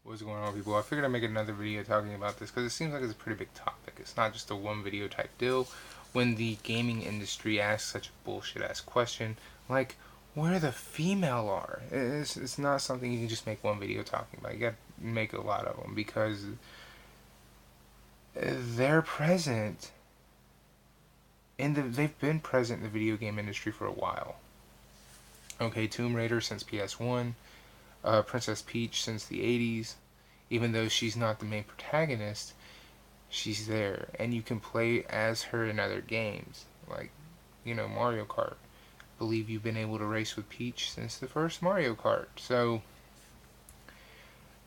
What's going on, people? I figured I'd make another video talking about this because it seems like it's a pretty big topic. It's not just a one video type deal. When the gaming industry asks such a bullshit ass question like where the female are, it's not something you can just make one video talking about. You got to make a lot of them because they're present they've been present in the video game industry for a while. Okay, Tomb Raider since PS1, Princess Peach since the 80s. Even though she's not the main protagonist, she's there, and you can play as her in other games, like, Mario Kart. I believe you've been able to race with Peach since the first Mario Kart. So,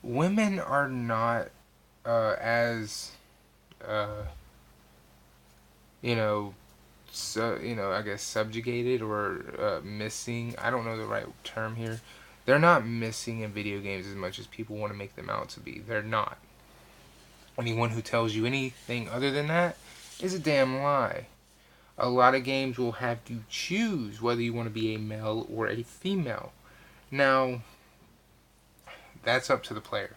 women are not as, uh, you know, I guess subjugated or missing. I don't know the right term here. They're not missing in video games as much as people want to make them out to be. They're not. Anyone who tells you anything other than that is a damn lie. A lot of games will have you choose whether you want to be a male or a female. Now, that's up to the player.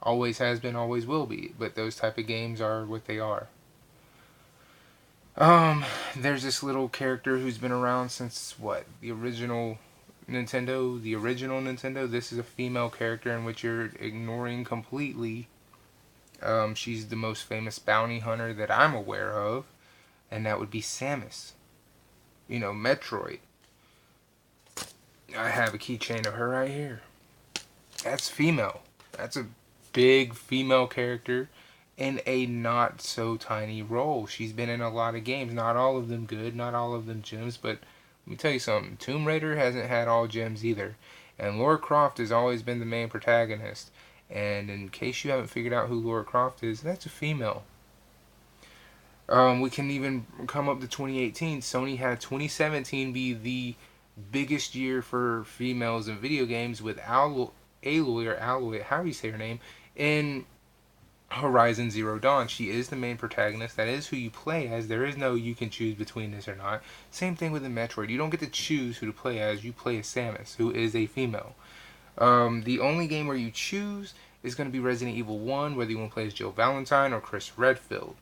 Always has been, always will be. But those type of games are what they are. There's this little character who's been around since, what, the original Nintendo. This is a female character in which you're ignoring completely. She's the most famous bounty hunter that I'm aware of, and that would be Samus. Metroid. I have a keychain of her right here. That's female. That's a big female character in a not so tiny role. She's been in a lot of games. Not all of them good, not all of them gems, but let me tell you something. Tomb Raider hasn't had all gems either. And Lara Croft has always been the main protagonist. And in case you haven't figured out who Lara Croft is, that's a female. We can even come up to 2018. Sony had 2017 be the biggest year for females in video games with Aloy, however you say her name, in Horizon Zero Dawn. She is the main protagonist. That is who you play as. There is no you can choose between this or not. Same thing with the Metroid. You don't get to choose who to play as. You play as Samus, who is a female. The only game where you choose is going to be Resident Evil 1, whether you want to play as Jill Valentine or Chris Redfield.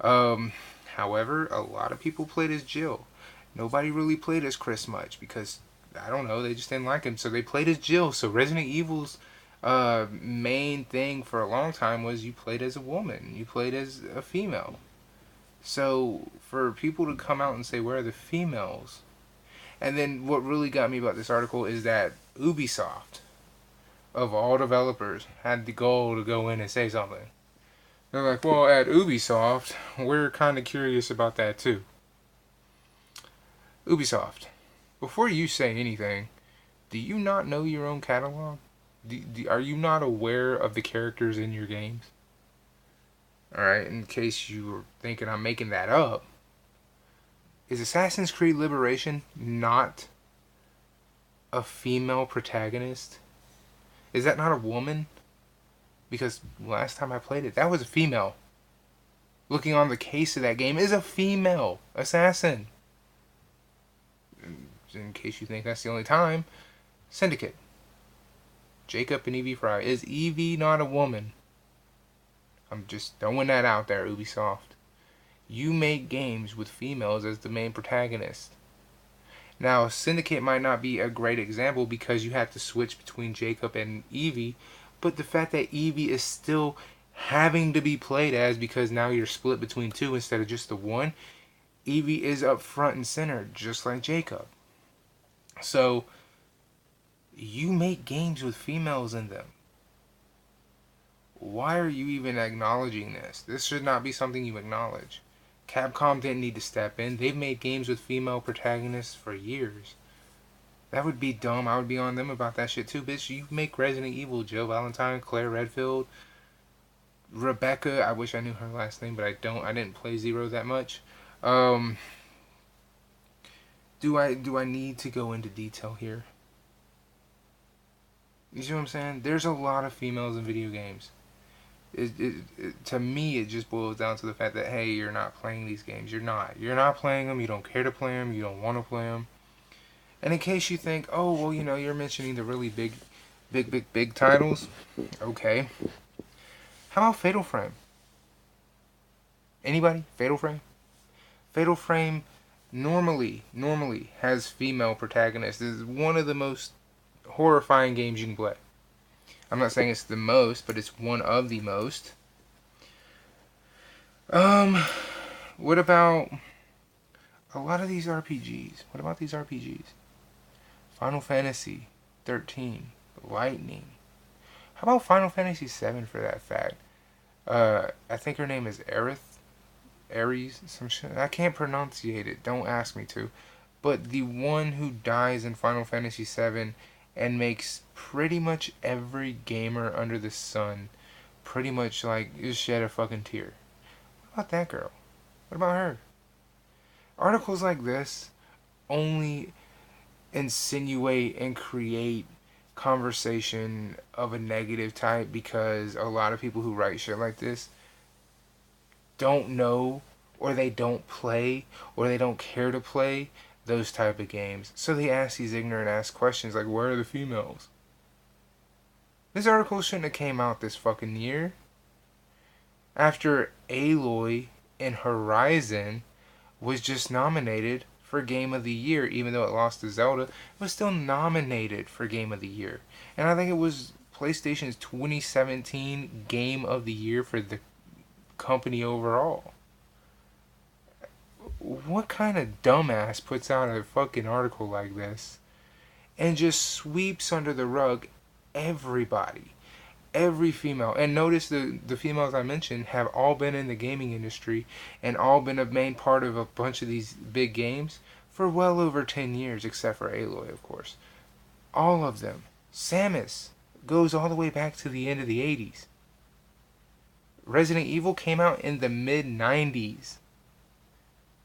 However, a lot of people played as Jill. Nobody really played as Chris much because, I don't know, they just didn't like him, so they played as Jill. So Resident Evil's main thing for a long time was you played as a woman. You played as a female. So for people to come out and say, where are the females? And then what really got me about this article is that Ubisoft, of all developers, had the goal to go in and say something. They're like, well, at Ubisoft, we're kind of curious about that too. Ubisoft, before you say anything, do you not know your own catalog? Are you not aware of the characters in your games? Alright, in case you were thinking I'm making that up, is Assassin's Creed Liberation not a female protagonist? Is that not a woman? Because last time I played it, that was a female. Looking on the case of that game is a female assassin. In case you think that's the only time, Syndicate. Jacob and Evie Fry. Is Evie not a woman? I'm just throwing that out there, Ubisoft. You make games with females as the main protagonist. Now, Syndicate might not be a great example because you have to switch between Jacob and Evie, but the fact that Evie is still having to be played as because now you're split between two instead of just the one, Evie is up front and center, just like Jacob. So, you make games with females in them. Why are you even acknowledging this? This should not be something you acknowledge. Capcom didn't need to step in. They've made games with female protagonists for years. That would be dumb. I would be on them about that shit too, bitch. You make Resident Evil, Jill Valentine, Claire Redfield, Rebecca. I wish I knew her last name, but I don't. I didn't play Zero that much. Do I need to go into detail here? You see what I'm saying? There's a lot of females in video games. To me, it just boils down to the fact that, hey, you're not playing these games. You're not playing them. You don't care to play them. You don't want to play them. And in case you think, oh, well, you're mentioning the really big Big titles. Okay. How about Fatal Frame? Anybody? Fatal Frame? Fatal Frame normally has female protagonists. This is one of the most horrifying games you can play. I'm not saying it's the most, but it's one of the most. Um, what about a lot of these RPGs? What about these RPGs? Final Fantasy 13, Lightning. How about Final Fantasy 7 for that fact? I think her name is Ares, some shit. I can't pronunciate it. Don't ask me to. But the one who dies in Final Fantasy 7 and makes pretty much every gamer under the sun pretty much like just shed a fucking tear. What about that girl? What about her? Articles like this only insinuate and create conversation of a negative type because a lot of people who write shit like this don't know, or they don't play, or they don't care to play those type of games. So they ask these ignorant ass questions like, where are the females? This article shouldn't have came out this fucking year. After Aloy and Horizon was just nominated for Game of the Year, even though it lost to Zelda, it was still nominated for Game of the Year. And I think it was PlayStation's 2017 Game of the Year for the company overall. What kind of dumbass puts out a fucking article like this and just sweeps under the rug everybody? Every female. And notice the females I mentioned have all been in the gaming industry and all been a main part of a bunch of these big games for well over 10 years, except for Aloy, of course. All of them. Samus goes all the way back to the end of the 80s. Resident Evil came out in the mid 90s.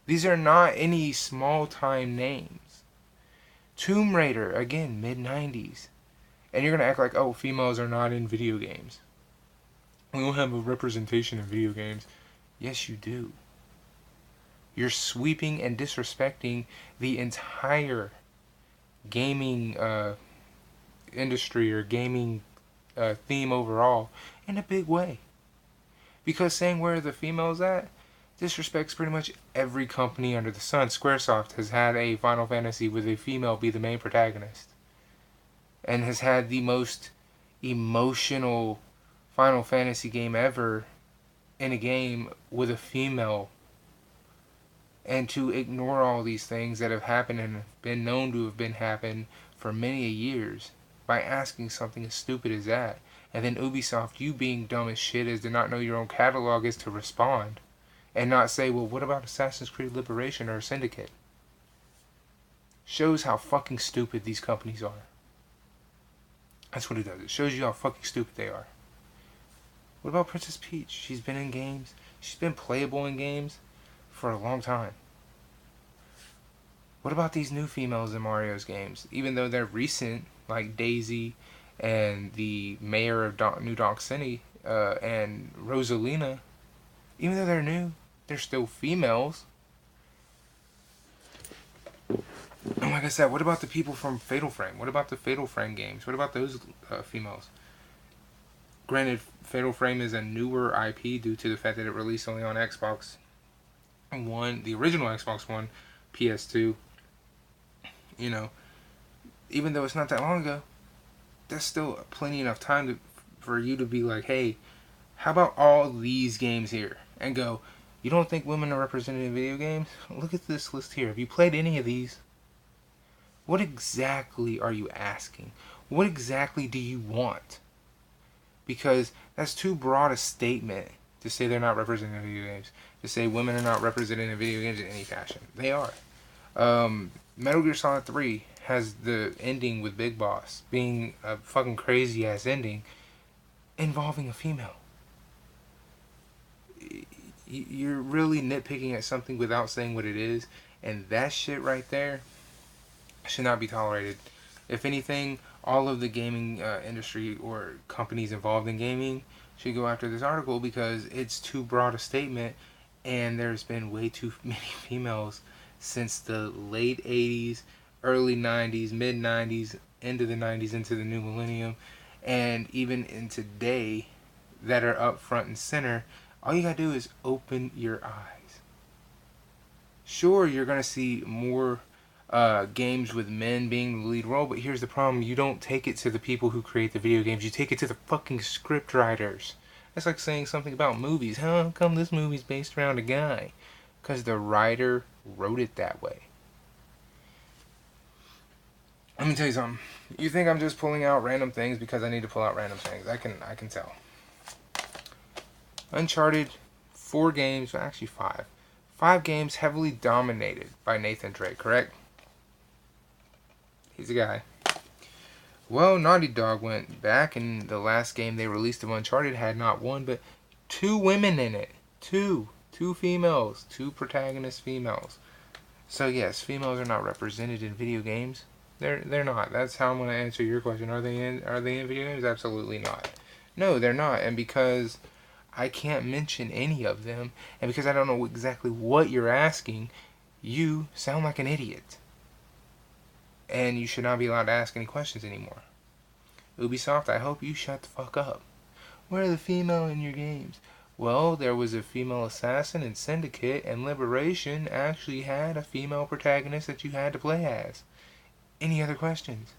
These are not any small time names. Tomb Raider, again, mid 90s. And you're going to act like, oh, females are not in video games. We don't have a representation in video games. Yes, you do. You're sweeping and disrespecting the entire gaming industry or gaming theme overall in a big way. Because saying where are the females at disrespects pretty much every company under the sun. Squaresoft has had a Final Fantasy with a female be the main protagonist. And has had the most emotional Final Fantasy game ever in a game with a female. And to ignore all these things that have happened and have been known to have been happening for many years by asking something as stupid as that. And then Ubisoft, you being dumb as shit as to not know your own catalog, is to respond. And not say, well, what about Assassin's Creed Liberation or Syndicate? Shows how fucking stupid these companies are. That's what it does. It shows you how fucking stupid they are. What about Princess Peach? She's been in games. She's been playable in games for a long time. What about these new females in Mario's games? Even though they're recent, like Daisy and the mayor of New Donk City and Rosalina, even though they're new, they're still females. And like I said, what about the people from Fatal Frame? What about the Fatal Frame games? What about those females? Granted, Fatal Frame is a newer IP due to the fact that it released only on Xbox One, the original Xbox One, PS2. You know, even though it's not that long ago, that's still plenty enough time for you to be like, hey, how about all these games here? And go, you don't think women are represented in video games? Look at this list here. Have you played any of these? What exactly are you asking? What exactly do you want? Because that's too broad a statement to say they're not represented in video games. To say women are not represented in video games in any fashion. They are. Metal Gear Solid 3 has the ending with Big Boss being a fucking crazy ass ending involving a female. You're really nitpicking at something without saying what it is, and that shit right there should not be tolerated. If anything, all of the gaming industry or companies involved in gaming should go after this article because it's too broad a statement, and there's been way too many females since the late 80s, early 90s, mid 90s, end of the 90s into the new millennium, and even in today, that are up front and center, all you gotta do is open your eyes. Sure, you're gonna see more games with men being the lead role, but here's the problem: you don't take it to the people who create the video games. You take it to the fucking script writers. That's like saying something about movies. How come this movie's based around a guy? Because the writer wrote it that way. Let me tell you something. You think I'm just pulling out random things because I need to pull out random things? I can tell. Uncharted, 4 games, well, actually 5. 5 games heavily dominated by Nathan Drake, correct? He's a guy. Well, Naughty Dog went back, and the last game they released of Uncharted had not one, but 2 women in it. 2. 2 females. 2 protagonist females. So yes, females are not represented in video games. They're not. That's how I'm going to answer your question. Are they in video games? Absolutely not. No, they're not. And because I can't mention any of them, and because I don't know exactly what you're asking, you sound like an idiot. And you should not be allowed to ask any questions anymore. Ubisoft, I hope you shut the fuck up. Where are the female in your games? Well, there was a female assassin in Syndicate, and Liberation actually had a female protagonist that you had to play as. Any other questions?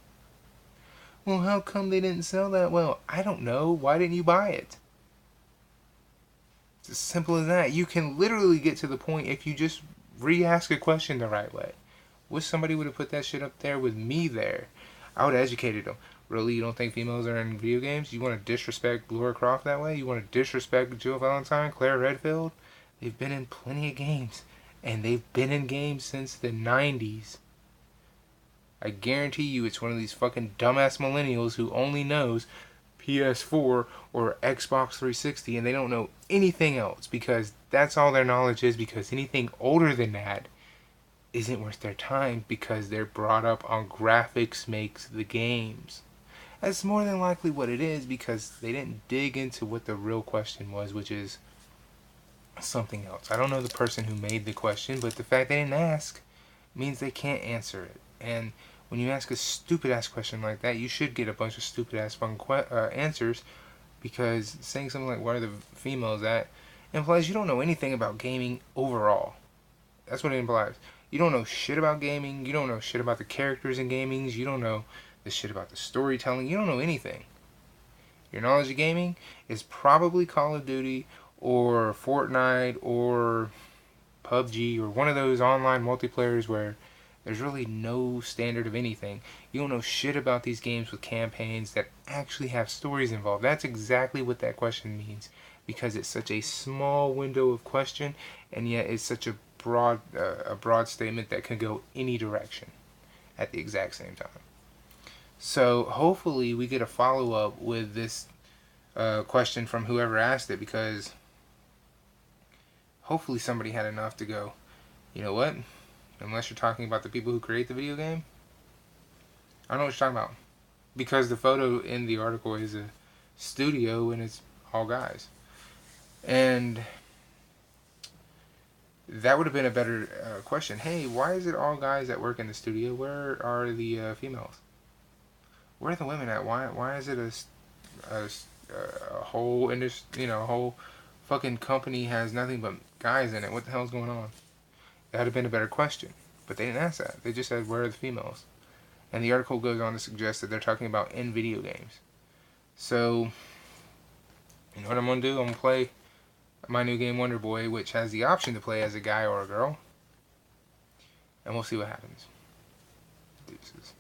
Well, how come they didn't sell that well? I don't know. Why didn't you buy it? It's as simple as that. You can literally get to the point if you just re-ask a question the right way. Wish somebody would have put that shit up there with me there. I would have educated them. Really, you don't think females are in video games? You want to disrespect Laura Croft that way? You want to disrespect Jill Valentine, Claire Redfield? They've been in plenty of games. And they've been in games since the 90s. I guarantee you it's one of these fucking dumbass millennials who only knows PS4 or Xbox 360 and they don't know anything else because that's all their knowledge is, because anything older than that isn't worth their time because they're brought up on graphics makes the games. That's more than likely what it is, because they didn't dig into what the real question was, which is something else. I don't know the person who made the question, but the fact they didn't ask means they can't answer it. And when you ask a stupid ass question like that, you should get a bunch of stupid ass fun answers, because saying something like "where are the females at" implies you don't know anything about gaming overall. That's what it implies. You don't know shit about gaming. You don't know shit about the characters in gaming. You don't know the shit about the storytelling. You don't know anything. Your knowledge of gaming is probably Call of Duty or Fortnite or PUBG or one of those online multiplayers where there's really no standard of anything. You don't know shit about these games with campaigns that actually have stories involved. That's exactly what that question means, because it's such a small window of question, and yet it's such a broad statement that can go any direction at the exact same time. So hopefully we get a follow-up with this question from whoever asked it, because hopefully somebody had enough to go, you know what? Unless you're talking about the people who create the video game, I don't know what you're talking about. Because the photo in the article is a studio and it's all guys. And that would have been a better question. Hey, why is it all guys that work in the studio? Where are the females? Where are the women at? Why is it a whole industry, a whole fucking company has nothing but guys in it? What the hell's going on? That would have been a better question. But they didn't ask that. They just said, where are the females? And the article goes on to suggest that they're talking about in video games. So, you know what I'm going to do? I'm going to play my new game, Wonder Boy, which has the option to play as a guy or a girl. And we'll see what happens. Deuces.